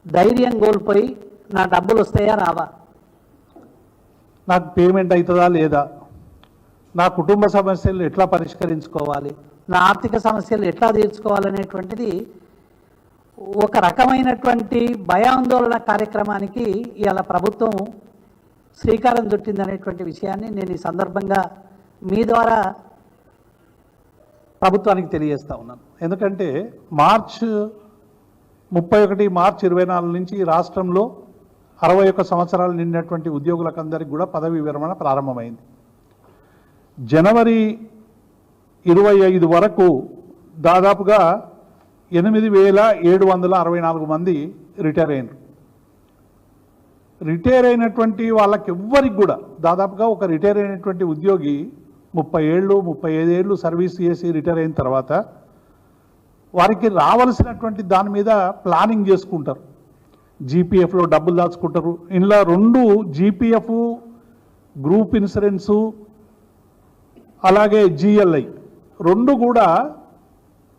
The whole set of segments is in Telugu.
ధైర్యం కోల్పోయి నా డబ్బులు వస్తాయా రావా, నాకు పేమెంట్ అవుతుందా లేదా, నా కుటుంబ సమస్యలు ఎట్లా పరిష్కరించుకోవాలి, నా ఆర్థిక సమస్యలు ఎట్లా తీర్చుకోవాలనేటువంటిది ఒక రకమైనటువంటి భయాందోళన కార్యక్రమానికి ఇవాళ ప్రభుత్వం శ్రీకారం చుట్టిందనేటువంటి విషయాన్ని నేను ఈ సందర్భంగా మీ ద్వారా ప్రభుత్వానికి తెలియజేస్తా ఉన్నాను. ఎందుకంటే మార్చి 31 నుంచి రాష్ట్రంలో 61 సంవత్సరాలు నిండినటువంటి ఉద్యోగులకందరికీ కూడా పదవీ విరమణ ప్రారంభమైంది. జనవరి 25 వరకు దాదాపుగా 8,764 మంది రిటైర్ అయినారు. రిటైర్ అయినటువంటి వాళ్ళకి ఎవ్వరికి కూడా దాదాపుగా ఒక రిటైర్ అయినటువంటి ఉద్యోగి 30 ఏళ్ళు 35 ఏళ్ళు సర్వీస్ చేసి రిటైర్ అయిన తర్వాత వారికి రావాల్సినటువంటి దాని మీద ప్లానింగ్ చేసుకుంటారు. జీపీఎఫ్లో డబ్బులు దాచుకుంటారు. ఇందులో 2 జీపీఎఫ్, గ్రూప్ ఇన్సూరెన్సు, అలాగే జిఎల్ఐ 2 కూడా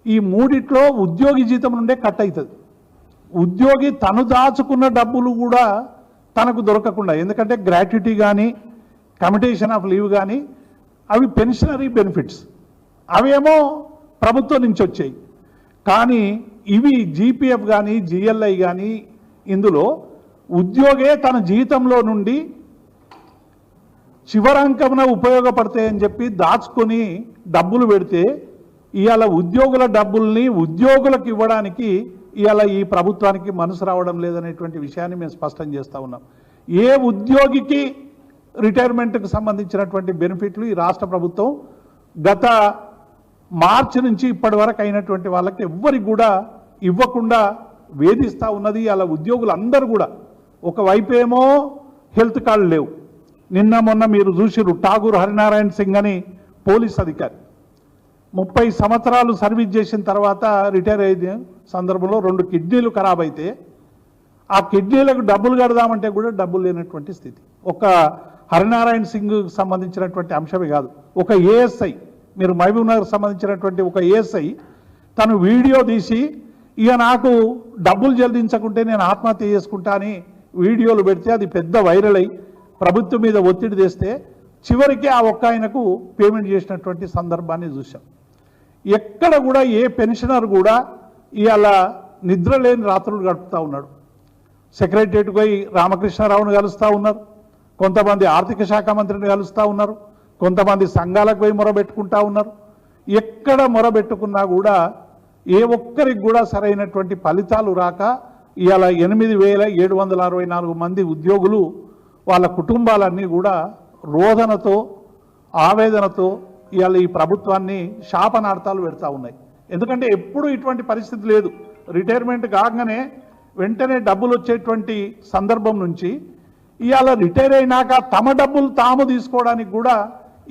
ఈ మూడిట్లో ఉద్యోగి జీతం నుండే కట్ అవుతుంది. ఉద్యోగి తను దాచుకున్న డబ్బులు కూడా తనకు దొరకకుండా, ఎందుకంటే గ్రాట్యుటీ కానీ కమిటేషన్ ఆఫ్ లీవ్ కానీ అవి పెన్షనరీ బెనిఫిట్స్, అవేమో ప్రభుత్వం నుంచి వచ్చాయి. కానీ ఇవి జీపీఎఫ్ కానీ జిఎల్ఐ కానీ ఇందులో ఉద్యోగే తన జీతంలో నుండి చివరంకమున ఉపయోగపడతాయని చెప్పి దాచుకొని డబ్బులు పెడితే ఇవాళ ఉద్యోగుల డబ్బుల్ని ఉద్యోగులకు ఇవ్వడానికి ఇవాళ ఈ ప్రభుత్వానికి మనసు రావడం లేదనేటువంటి విషయాన్ని మేము స్పష్టం చేస్తూ ఉన్నాం. ఏ ఉద్యోగికి రిటైర్మెంట్కి సంబంధించినటువంటి బెనిఫిట్లు ఈ రాష్ట్ర ప్రభుత్వం గత మార్చి నుంచి ఇప్పటి వరకు అయినటువంటి వాళ్ళకి ఎవ్వరికి కూడా ఇవ్వకుండా వేధిస్తూ ఉన్నది. అలా ఉద్యోగులందరూ కూడా ఒకవైపేమో హెల్త్ కార్డు లేవు. నిన్న మొన్న మీరు చూసిరు ఠాగూర్ హరినారాయణ సింగ్ అని పోలీస్ అధికారి 30 సంవత్సరాలు సర్వీస్ చేసిన తర్వాత రిటైర్ అయిన సందర్భంలో 2 కిడ్నీలు ఖరాబ్ అయితే ఆ కిడ్నీలకు డబ్బులు కడదామంటే కూడా డబ్బులు లేనటువంటి స్థితి. ఒక హరినారాయణ సింగ్ సంబంధించినటువంటి అంశమే కాదు, ఒక ఏఎస్ఐ, మీరు మహబూబ్ నగర్ సంబంధించినటువంటి ఒక ఏఎస్ఐ తను వీడియో తీసి ఇక నాకు డబ్బులు చెల్లించకుంటే నేను ఆత్మహత్య చేసుకుంటా అని వీడియోలు పెడితే అది పెద్ద వైరల్ అయి ప్రభుత్వం మీద ఒత్తిడి తెస్తే చివరికి ఆ ఒక్క ఆయనకు పేమెంట్ చేసినటువంటి సందర్భాన్ని చూసాం. ఎక్కడ కూడా ఏ పెన్షనర్ కూడా ఇవాళ నిద్ర లేని రాత్రులు గడుపుతూ ఉన్నాడు. సెక్రటరియట్కి పోయి రామకృష్ణారావును కలుస్తూ ఉన్నారు, కొంతమంది ఆర్థిక శాఖ మంత్రిని కలుస్తూ ఉన్నారు, కొంతమంది సంఘాలకు పోయి మొరబెట్టుకుంటూ ఉన్నారు. ఎక్కడ మొరబెట్టుకున్నా కూడా ఏ ఒక్కరికి కూడా సరైనటువంటి ఫలితాలు రాక ఇవాళ 8,764 మంది ఉద్యోగులు వాళ్ళ కుటుంబాలన్నీ కూడా రోదనతో ఆవేదనతో ఇవాళ ఈ ప్రభుత్వాన్ని శాపనార్థాలు పెడతా ఉన్నాయి. ఎందుకంటే ఎప్పుడు ఇటువంటి పరిస్థితి లేదు. రిటైర్మెంట్ కాగానే వెంటనే డబ్బులు వచ్చేటువంటి సందర్భం నుంచి ఇవాళ రిటైర్ అయినాక తమ డబ్బులు తాము తీసుకోవడానికి కూడా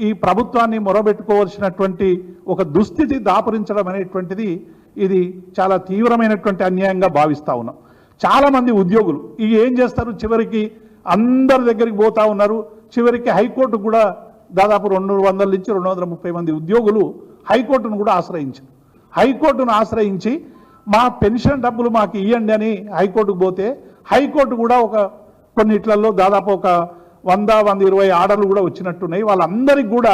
ఈ ప్రభుత్వాన్ని మొరబెట్టుకోవాల్సినటువంటి ఒక దుస్థితి దాపురించడం అనేటువంటిది ఇది చాలా తీవ్రమైనటువంటి అన్యాయంగా భావిస్తూ ఉన్నాం. చాలామంది ఉద్యోగులు ఇవి ఏం చేస్తారు, చివరికి అందరి దగ్గరికి పోతా ఉన్నారు. చివరికి హైకోర్టు కూడా దాదాపు 200 నుంచి 230 మంది ఉద్యోగులు హైకోర్టును కూడా ఆశ్రయించారు. హైకోర్టును ఆశ్రయించి మా పెన్షన్ డబ్బులు మాకు ఇవ్వండి అని హైకోర్టుకు పోతే హైకోర్టు కూడా కొన్నిట్లలో దాదాపు 100-120 ఆర్డర్లు కూడా వచ్చినట్టున్నాయి. వాళ్ళందరికీ కూడా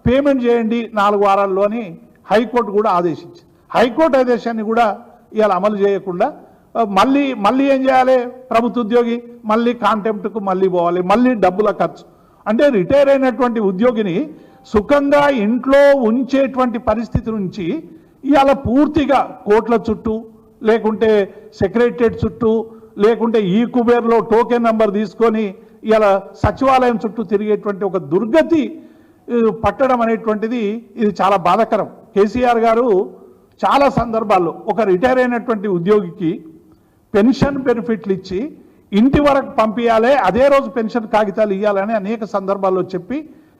పేమెంట్ చేయండి 4 వారాల్లో అని హైకోర్టు కూడా ఆదేశించింది. హైకోర్టు ఆదేశాన్ని కూడా ఇవాళ అమలు చేయకుండా మళ్ళీ ఏం చేయాలి, ప్రభుత్వ ఉద్యోగి మళ్ళీ కాంటెంప్ట్కు మళ్ళీ పోవాలి, మళ్ళీ డబ్బుల ఖర్చు. అంటే రిటైర్ అయినటువంటి ఉద్యోగిని సుఖంగా ఇంట్లో ఉంచేటువంటి పరిస్థితి నుంచి ఇవాళ పూర్తిగా కోట్ల చుట్టూ లేకుంటే సెక్రటరియట్ చుట్టూ లేకుంటే ఈ కుబేర్లో టోకెన్ నంబర్ తీసుకొని ఇలా సచివాలయం చుట్టూ తిరిగేటువంటి ఒక దుర్గతి పట్టడం అనేటువంటిది ఇది చాలా బాధాకరం. కేసీఆర్ గారు చాలా సందర్భాల్లో ఒక రిటైర్ అయినటువంటి ఉద్యోగికి పెన్షన్ బెనిఫిట్లు ఇచ్చి ఇంటి వరకు పంపించాలి, అదే రోజు పెన్షన్ కాగితాలు ఇవ్వాలని అనేక సందర్భాల్లో చెప్పి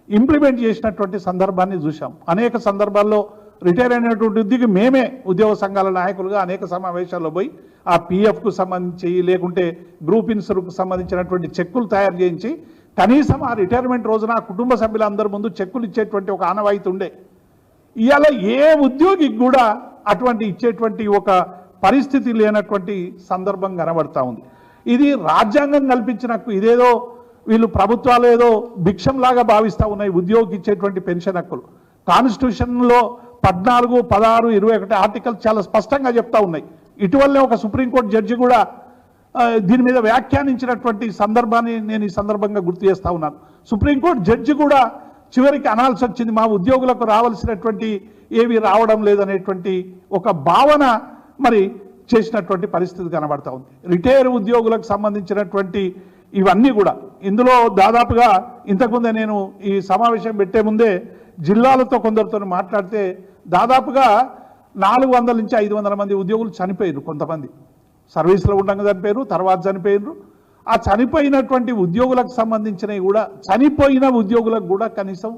ఇంప్లిమెంట్ చేసినటువంటి సందర్భాన్ని చూసాం. అనేక సందర్భాల్లో రిటైర్ అయినటువంటి ఉద్యోగి మేమే ఉద్యోగ సంఘాల నాయకులుగా అనేక సమావేశాల్లో పోయి ఆ పిఎఫ్కు సంబంధించి లేకుంటే గ్రూప్ ఇన్సూరెన్స్కు సంబంధించినటువంటి చెక్కులు తయారు చేయించి కనీసం ఆ రిటైర్మెంట్ రోజున ఆ కుటుంబ సభ్యులందరి ముందు చెక్కులు ఇచ్చేటువంటి ఒక ఆనవాయితీ ఉండే. ఇవాళ ఏ ఉద్యోగికి కూడా అటువంటి ఇచ్చేటువంటి ఒక పరిస్థితి లేనటువంటి సందర్భం కనబడతా ఉంది. ఇది రాజ్యాంగం కల్పించిన హక్కు. ఇదేదో వీళ్ళు ప్రభుత్వాలు ఏదో భిక్షంలాగా భావిస్తూ ఉన్నాయి ఉద్యోగికి ఇచ్చేటువంటి పెన్షన్ హక్కులు. కాన్స్టిట్యూషన్లో 14, 16, 21 ఆర్టికల్ చాలా స్పష్టంగా చెప్తా ఉన్నాయి. ఇటీవలనే ఒక సుప్రీంకోర్టు జడ్జి కూడా దీని మీద వ్యాఖ్యానించినటువంటి సందర్భాన్ని నేను ఈ సందర్భంగా గుర్తు చేస్తా ఉన్నాను. సుప్రీంకోర్టు జడ్జి కూడా చివరికి అనాల్సి వచ్చింది, మా ఉద్యోగులకు రావాల్సినటువంటి ఏవి రావడం లేదనేటువంటి ఒక భావన మరి చేసినటువంటి పరిస్థితి కనబడతా ఉంది. రిటైర్ ఉద్యోగులకు సంబంధించినటువంటి ఇవన్నీ కూడా ఇందులో దాదాపుగా ఇంతకుముందే నేను ఈ సమావేశం పెట్టే ముందే జిల్లాలతో కొందరితో మాట్లాడితే దాదాపుగా 400 నుంచి 500 మంది ఉద్యోగులు చనిపోయారు. కొంతమంది సర్వీస్లో ఉండగా చనిపోయారు, తర్వాత చనిపోయారు. ఆ చనిపోయినటువంటి ఉద్యోగులకు సంబంధించినవి కూడా చనిపోయిన ఉద్యోగులకు కూడా కనీసం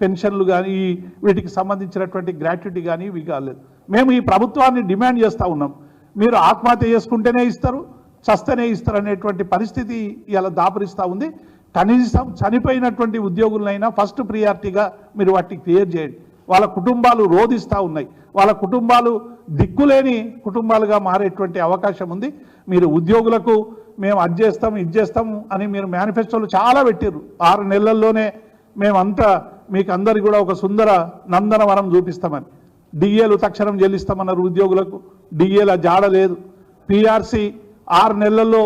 పెన్షన్లు కానీ వీటికి సంబంధించినటువంటి గ్రాట్యుటీ కానీ ఇవి కాలేదు. మేము ఈ ప్రభుత్వాన్ని డిమాండ్ చేస్తూ ఉన్నాం, మీరు ఆత్మహత్య చేసుకుంటేనే ఇస్తారు, చస్తేనే ఇస్తారు అనేటువంటి పరిస్థితి ఇలా దాపురిస్తూ ఉంది. కనీసం చనిపోయినటువంటి ఉద్యోగులనైనా ఫస్ట్ ప్రియారిటీగా మీరు వాటిని క్లియర్ చేయండి. వాళ్ళ కుటుంబాలు రోధిస్తూ ఉన్నాయి, వాళ్ళ కుటుంబాలు దిక్కులేని కుటుంబాలుగా మారేటువంటి అవకాశం ఉంది. మీరు ఉద్యోగులకు మేము అది చేస్తాం ఇది చేస్తాం అని మీరు మేనిఫెస్టోలు చాలా పెట్టారు. 6 నెలల్లోనే మేమంతా మీకు అందరికి కూడా ఒక సుందర నందనవనం చూపిస్తామని. డిఏలు తక్షణం చెల్లిస్తామన్నారు ఉద్యోగులకు, డిఏల జాడ లేదు. పిఆర్సీ 6 నెలల్లో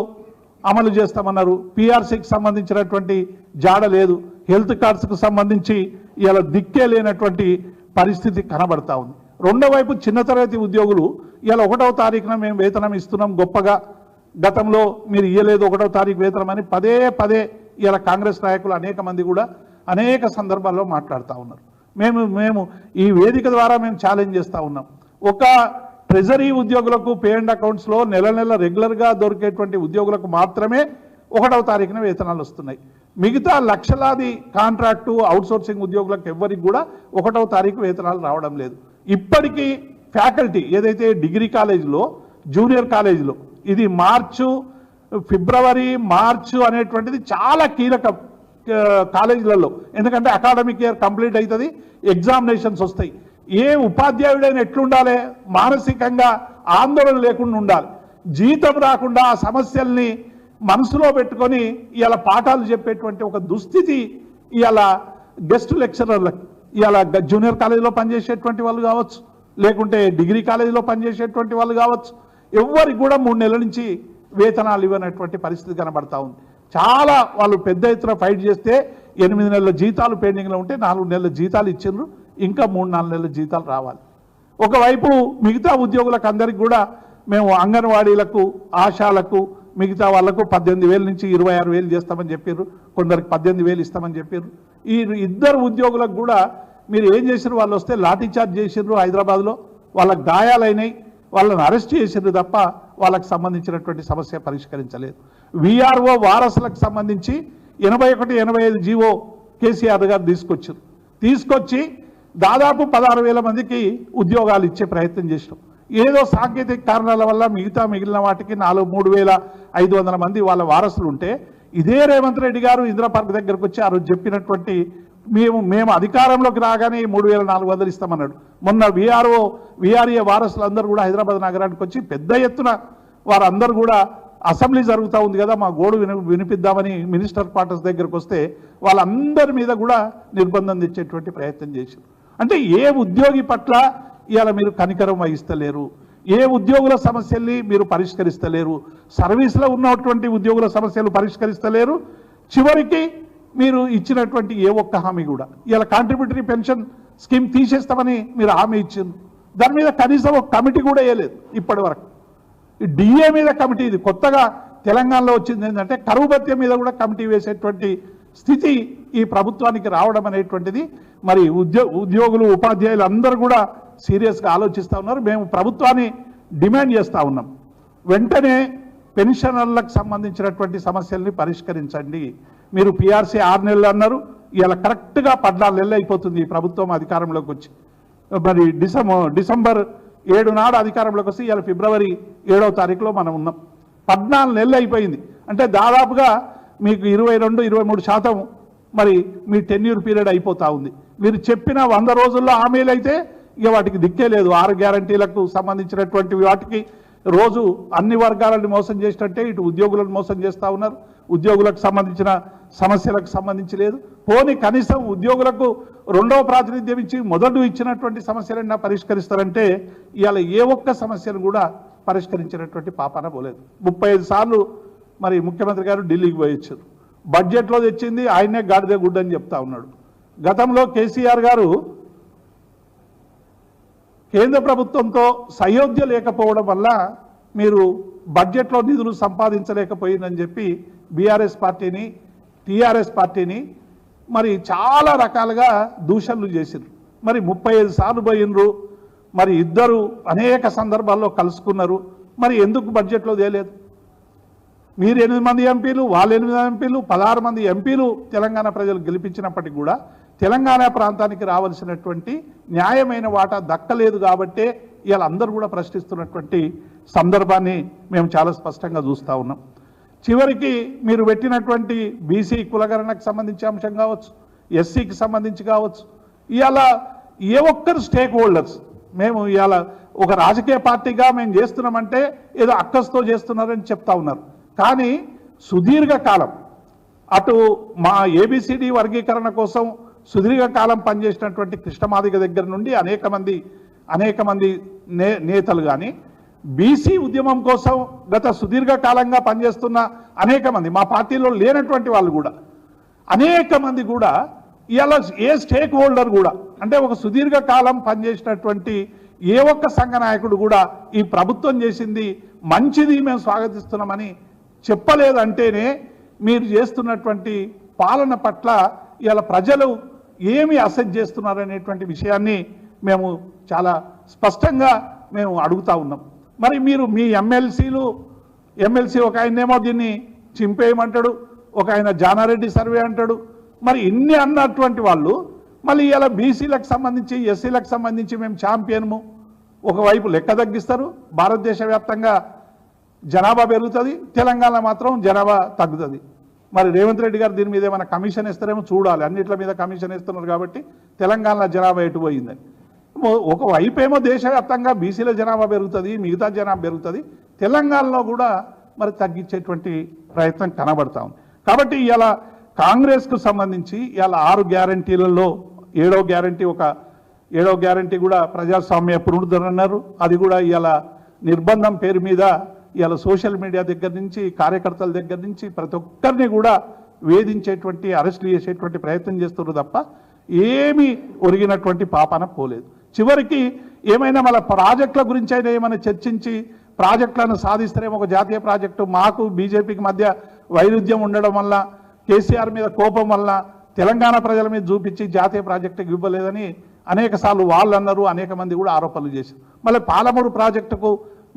అమలు చేస్తామన్నారు, పిఆర్సీకి సంబంధించినటువంటి జాడ లేదు. హెల్త్ కార్డ్స్కు సంబంధించి ఇలా దిక్కే లేనటువంటి పరిస్థితి కనబడతా ఉంది. రెండో వైపు చిన్న తరగతి ఉద్యోగులు ఇలా 1వ తారీఖున మేము వేతనం ఇస్తున్నాం గొప్పగా, గతంలో మీరు ఇయ్యలేదు 1వ తారీఖు వేతనం అని పదే ఇలా కాంగ్రెస్ నాయకులు అనేక మంది కూడా అనేక సందర్భాల్లో మాట్లాడుతూ ఉన్నారు. మేము ఈ వేదిక ద్వారా మేము ఛాలెంజ్ చేస్తూ ఉన్నాం. ఒక ట్రెజరీ ఉద్యోగులకు పే అండ్ అకౌంట్స్లో నెల రెగ్యులర్గా దొరికేటువంటి ఉద్యోగులకు మాత్రమే 1వ తారీఖున వేతనాలు వస్తున్నాయి. మిగతా లక్షలాది కాంట్రాక్టు అవుట్సోర్సింగ్ ఉద్యోగులకు ఎవ్వరికి కూడా 1వ తారీఖు వేతనాలు రావడం లేదు. ఇప్పటికీ ఫ్యాకల్టీ ఏదైతే డిగ్రీ కాలేజీలో, జూనియర్ కాలేజీలో ఇది ఫిబ్రవరి మార్చు అనేటువంటిది చాలా కీలక కాలేజీలలో. ఎందుకంటే అకాడమిక్ ఇయర్ కంప్లీట్ అవుతుంది, ఎగ్జామినేషన్స్ వస్తాయి. ఏ ఉపాధ్యాయుడైనా ఎట్లుండాలి, మానసికంగా ఆందోళన లేకుండా ఉండాలి. జీతం రాకుండా ఆ సమస్యల్ని మనసులో పెట్టుకొని ఇలా పాఠాలు చెప్పేటువంటి ఒక దుస్థితి ఇలా గెస్ట్ లెక్చరర్లకు, ఇలా జూనియర్ కాలేజీలో పనిచేసేటువంటి వాళ్ళు కావచ్చు, లేకుంటే డిగ్రీ కాలేజీలో పనిచేసేటువంటి వాళ్ళు కావచ్చు, ఎవరికి కూడా 3 నెలల నుంచి వేతనాలు ఇవ్వనటువంటి పరిస్థితి కనబడతా ఉంది. చాలా వాళ్ళు పెద్ద ఎత్తున ఫైట్ చేస్తే 8 నెలల జీతాలు పెండింగ్లో ఉంటే 4 నెలల జీతాలు ఇచ్చిండ్రు, ఇంకా 3-4 నెలల జీతాలు రావాలి. ఒకవైపు మిగతా ఉద్యోగులకు అందరికి కూడా మేము అంగన్వాడీలకు, ఆశాలకు, మిగతా వాళ్లకు 18,000 నుంచి 26,000 చేస్తామని చెప్పారు, కొందరికి 18,000 ఇస్తామని చెప్పారు. ఈ 2 ఉద్యోగులకు కూడా మీరు ఏం చేసారు, వాళ్ళు వస్తే లాఠీ చార్జ్ చేసిర్రు హైదరాబాద్లో, వాళ్ళకి గాయాలైనాయి, వాళ్ళని అరెస్ట్ చేసిర్రు తప్ప వాళ్ళకి సంబంధించినటువంటి సమస్య పరిష్కరించలేదు. విఆర్ఓ వారసులకు సంబంధించి 81, 85 జీవో కేసీఆర్ గారు తీసుకొచ్చి దాదాపు 16,000 మందికి ఉద్యోగాలు ఇచ్చే ప్రయత్నం చేసినాం. ఏదో సాంకేతిక కారణాల వల్ల మిగిలిన వాటికి 3,500 మంది వాళ్ళ వారసులు ఉంటే, ఇదే రేవంత్ రెడ్డి గారు ఇందిరా పార్క్ దగ్గరకు వచ్చి ఆ రోజు చెప్పినటువంటి మేము అధికారంలోకి రాగానే 3,400 ఇస్తామన్నాడు. మొన్న విఆర్ఏ వారసులందరూ కూడా హైదరాబాద్ నగరానికి వచ్చి పెద్ద ఎత్తున వారందరూ కూడా అసెంబ్లీ జరుగుతూ ఉంది కదా, మా గోడు వినిపిద్దామని మినిస్టర్ క్వార్టర్స్ దగ్గరకు వస్తే వాళ్ళందరి మీద కూడా నిర్బంధం తెచ్చేటువంటి ప్రయత్నం చేశారు. అంటే ఏ ఉద్యోగి పట్ల ఇవాళ మీరు కనికరం వహిస్తలేరు, ఏ ఉద్యోగుల సమస్యల్ని మీరు పరిష్కరిస్తలేరు, సర్వీస్లో ఉన్నటువంటి ఉద్యోగుల సమస్యలు పరిష్కరిస్తలేరు. చివరికి మీరు ఇచ్చినటువంటి ఏ ఒక్క హామీ కూడా, ఇలా కాంట్రిబ్యూటరీ పెన్షన్ స్కీమ్ తీసేస్తామని మీరు హామీ ఇచ్చింది, దాని మీద కనీసం ఒక కమిటీ కూడా వేయలేదు ఇప్పటి వరకు. ఈ డిఏ మీద కమిటీ, ఇది కొత్తగా తెలంగాణలో వచ్చింది ఏంటంటే కరువు భత్యం మీద కూడా కమిటీ వేసేటువంటి స్థితి ఈ ప్రభుత్వానికి రావడం అనేటువంటిది మరి ఉద్యోగులు, ఉపాధ్యాయులు అందరూ కూడా సీరియస్గా ఆలోచిస్తూ ఉన్నారు. మేము ప్రభుత్వాన్ని డిమాండ్ చేస్తూ ఉన్నాం, వెంటనే పెన్షనర్లకు సంబంధించినటువంటి సమస్యల్ని పరిష్కరించండి. మీరు పిఆర్సీ 6 నెలలు అన్నారు, ఇలా కరెక్ట్గా 14 నెలలు అయిపోతుంది ఈ ప్రభుత్వం అధికారంలోకి వచ్చి. మరి డిసెంబర్ 7 నాడు అధికారంలోకి వస్తే ఇలా ఫిబ్రవరి 7వ తారీఖులో మనం ఉన్నాం. 14 నెలలు అయిపోయింది. అంటే దాదాపుగా మీకు 22-23% మరి మీ టెన్యూర్ పీరియడ్ అయిపోతూ ఉంది. మీరు చెప్పిన 100 రోజుల్లో హామీలు అయితే ఇక వాటికి దిక్కే లేదు. 6 గ్యారంటీలకు సంబంధించినటువంటి వాటికి రోజు అన్ని వర్గాలను మోసం చేసినట్టే ఇటు ఉద్యోగులను మోసం చేస్తూ ఉన్నారు. ఉద్యోగులకు సంబంధించిన సమస్యలకు సంబంధించి లేదు. పోనీ కనీసం ఉద్యోగులకు రెండవ ప్రాతినిధ్యం ఇచ్చి మొదట ఇచ్చినటువంటి సమస్యలన్నా పరిష్కరిస్తారంటే ఇవాళ ఏ ఒక్క సమస్యను కూడా పరిష్కరించినటువంటి పాపాన పోలేదు. 35 సార్లు మరి ముఖ్యమంత్రి గారు ఢిల్లీకి పోయొచ్చారు. బడ్జెట్లో తెచ్చింది ఆయనే గాడిదే గుడ్డ అని చెప్తా ఉన్నాడు. గతంలో కేసీఆర్ గారు కేంద్ర ప్రభుత్వంతో సయోధ్య లేకపోవడం వల్ల మీరు బడ్జెట్లో నిధులు సంపాదించలేకపోయిందని చెప్పి బీఆర్ఎస్ పార్టీని టీఆర్ఎస్ పార్టీని మరి చాలా రకాలుగా దూషణలు చేసిర్రు. మరి 35 సార్లు పోయినరు. మరి ఇద్దరు అనేక సందర్భాల్లో కలుసుకున్నారు. మరి ఎందుకు బడ్జెట్లో తేలేదు? మీరు 8 మంది ఎంపీలు, వాళ్ళు 8 ఎంపీలు, 16 మంది ఎంపీలు తెలంగాణ ప్రజలు గెలిపించినప్పటికీ కూడా తెలంగాణ ప్రాంతానికి రావాల్సినటువంటి న్యాయమైన వాటా దక్కలేదు కాబట్టే ఇవాళ అందరూ కూడా ప్రశ్నిస్తున్నటువంటి సందర్భాన్ని మేము చాలా స్పష్టంగా చూస్తూ ఉన్నాం. చివరికి మీరు పెట్టినటువంటి బీసీ కులగణనకు సంబంధించి అంశం కావచ్చు, ఎస్సీకి సంబంధించి కావచ్చు, ఇవాళ ఏ ఒక్కరు స్టేక్ హోల్డర్స్ మేము ఇవాళ ఒక రాజకీయ పార్టీగా మేము చేస్తున్నామంటే ఏదో అక్కస్తో చేస్తున్నారని చెప్తా ఉన్నారు. కానీ సుదీర్ఘకాలం అటు మా ఏబిసిడి వర్గీకరణ కోసం సుదీర్ఘకాలం పనిచేసినటువంటి కృష్ణమాదిగ దగ్గర నుండి అనేక మంది నేతలు కానీ బీసీ ఉద్యమం కోసం గత సుదీర్ఘకాలంగా పనిచేస్తున్న అనేక మంది మా పార్టీలో లేనటువంటి వాళ్ళు కూడా అనేక మంది కూడా ఇవాళ ఏ స్టేక్ హోల్డర్ కూడా అంటే ఒక సుదీర్ఘకాలం పనిచేసినటువంటి ఏ ఒక్క సంఘ నాయకుడు కూడా ఈ ప్రభుత్వం చేసింది మంచిది మేము స్వాగతిస్తున్నామని చెప్పలేదంటేనే మీరు చేస్తున్నటువంటి పాలన పట్ల ఇవాళ ప్రజలు ఏమి అసెస్ చేస్తున్నారనేటువంటి విషయాన్ని మేము చాలా స్పష్టంగా మేము అడుగుతా ఉన్నాం. మరి మీరు మీ ఎమ్మెల్సీ ఒక ఆయనేమో దీన్ని చింపేయమంటాడు, ఒక ఆయన జానారెడ్డి సర్వే అంటాడు. మరి ఇన్ని అన్నటువంటి వాళ్ళు మళ్ళీ ఇలా బీసీలకు సంబంధించి ఎస్సీలకు సంబంధించి మేము ఛాంపియన్ము ఒకవైపు లెక్క తగ్గిస్తారు. భారతదేశ వ్యాప్తంగా జనాభా పెరుగుతుంది, తెలంగాణ మాత్రం జనాభా తగ్గుతుంది. మరి రేవంత్ రెడ్డి గారు దీని మీద ఏమైనా కమిషన్ ఇస్తారేమో చూడాలి. అన్నిట్ల మీద కమిషన్ ఇస్తున్నారు కాబట్టి తెలంగాణలో జనాభా ఎటు పోయిందని. ఒకవైపు ఏమో దేశవ్యాప్తంగా బీసీల జనాభా పెరుగుతుంది, మిగతా జనాభా పెరుగుతుంది, తెలంగాణలో కూడా మరి తగ్గించేటువంటి ప్రయత్నం కనబడతా ఉంది. కాబట్టి ఇలా కాంగ్రెస్కు సంబంధించి ఇలా 6 గ్యారంటీలలో 7వ గ్యారంటీ కూడా ప్రజాస్వామ్య పునరుద్ధరణ అన్నారు. అది కూడా ఇలా నిర్బంధం పేరు మీద ఇలా సోషల్ మీడియా దగ్గర నుంచి కార్యకర్తల దగ్గర నుంచి ప్రతి ఒక్కరిని కూడా వేధించేటువంటి అరెస్టులు చేసేటువంటి ప్రయత్నం చేస్తున్నారు తప్ప ఏమీ ఒరిగినటువంటి పాపాన పోలేదు. చివరికి ఏమైనా మన ప్రాజెక్టుల గురించి అయినా ఏమైనా చర్చించి ప్రాజెక్టులను సాధిస్తారేమో. ఒక జాతీయ ప్రాజెక్టు మాకు బీజేపీకి మధ్య వైరుధ్యం ఉండడం వల్ల కేసీఆర్ మీద కోపం వల్ల తెలంగాణ ప్రజల మీద చూపించి జాతీయ ప్రాజెక్టుకి ఇవ్వలేదని అనేక సార్లు వాళ్ళు అన్నారు, అనేక మంది కూడా ఆరోపణలు చేశారు. మళ్ళీ పాలమూరు ప్రాజెక్టుకు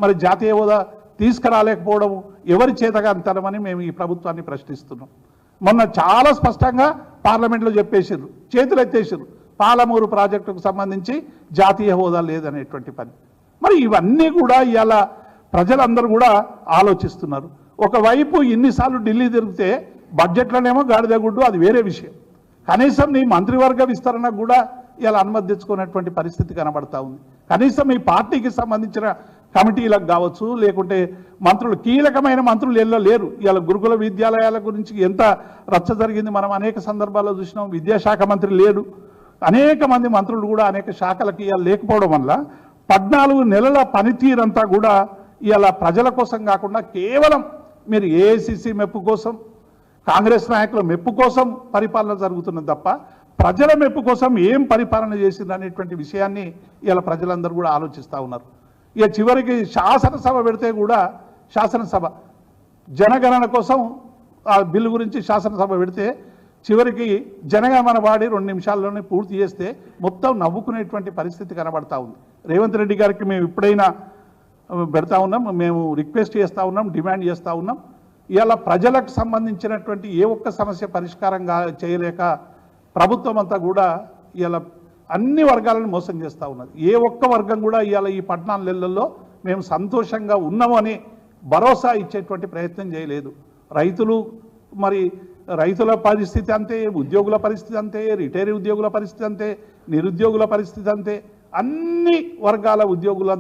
మరి జాతీయ హోదా తీసుకురాలేకపోవడం ఎవరి చేతగా అంతరమని మేము ఈ ప్రభుత్వాన్ని ప్రశ్నిస్తున్నాం. మొన్న చాలా స్పష్టంగా పార్లమెంట్లో చెప్పేసారు, చేతులు ఎత్తేసారు, పాలమూరు ప్రాజెక్టుకు సంబంధించి జాతీయ హోదా లేదనేటువంటి పని. మరి ఇవన్నీ కూడా ఇవాళ ప్రజలందరూ కూడా ఆలోచిస్తున్నారు. ఒకవైపు ఇన్నిసార్లు ఢిల్లీ తిరిగితే బడ్జెట్లోనేమో గాడిదగుడ్డు, అది వేరే విషయం. కనీసం నీ మంత్రివర్గ విస్తరణకు కూడా ఇలా అనుమతి తెచ్చుకునేటువంటి పరిస్థితి కనబడతా ఉంది. కనీసం ఈ పార్టీకి సంబంధించిన కమిటీలకు కావచ్చు, లేకుంటే మంత్రులు కీలకమైన మంత్రులు లేరు. ఇలా గురుకుల విద్యాలయాల గురించి ఎంత రచ్చ జరిగింది మనం అనేక సందర్భాల్లో చూసినాం. విద్యాశాఖ మంత్రి లేడు, అనేక మంది మంత్రులు కూడా అనేక శాఖలకి ఇలా లేకపోవడం వల్ల 14 నెలల పనితీరంతా కూడా ఇలా ప్రజల కోసం కాకుండా కేవలం మీరు ఏఐసిసి మెప్పు కోసం, కాంగ్రెస్ నాయకుల మెప్పు కోసం పరిపాలన జరుగుతున్నది తప్ప ప్రజల మెప్పు కోసం ఏం పరిపాలన చేసింది అనేటువంటి విషయాన్ని ఇలా ప్రజలందరూ కూడా ఆలోచిస్తూ ఉన్నారు. ఇక చివరికి శాసనసభ పెడితే కూడా శాసనసభ జనగణన కోసం ఆ బిల్లు గురించి శాసనసభ పెడితే చివరికి జనగణన వాడి 2 నిమిషాల్లోనే పూర్తి చేస్తే మొత్తం నవ్వుకునేటువంటి పరిస్థితి కనబడతా ఉంది. రేవంత్ రెడ్డి గారికి మేము ఇప్పుడైనా పెడతా ఉన్నాం, మేము రిక్వెస్ట్ చేస్తూ ఉన్నాం, డిమాండ్ చేస్తూ ఉన్నాం. ఇవాళ ప్రజలకు సంబంధించినటువంటి ఏ ఒక్క సమస్య పరిష్కారంగా చేయలేక ప్రభుత్వం అంతా కూడా ఇవాళ అన్ని వర్గాలను మోసం చేస్తూ ఉన్నది. ఏ ఒక్క వర్గం కూడా ఇవాళ ఈ 14 నెలల్లో మేము సంతోషంగా ఉన్నామని భరోసా ఇచ్చేటువంటి ప్రయత్నం చేయలేదు. రైతుల పరిస్థితి అంతే, ఉద్యోగుల పరిస్థితి అంతే, రిటైర్ ఉద్యోగుల పరిస్థితి అంతే, నిరుద్యోగుల పరిస్థితి అంతే, అన్ని వర్గాల ఉద్యోగులు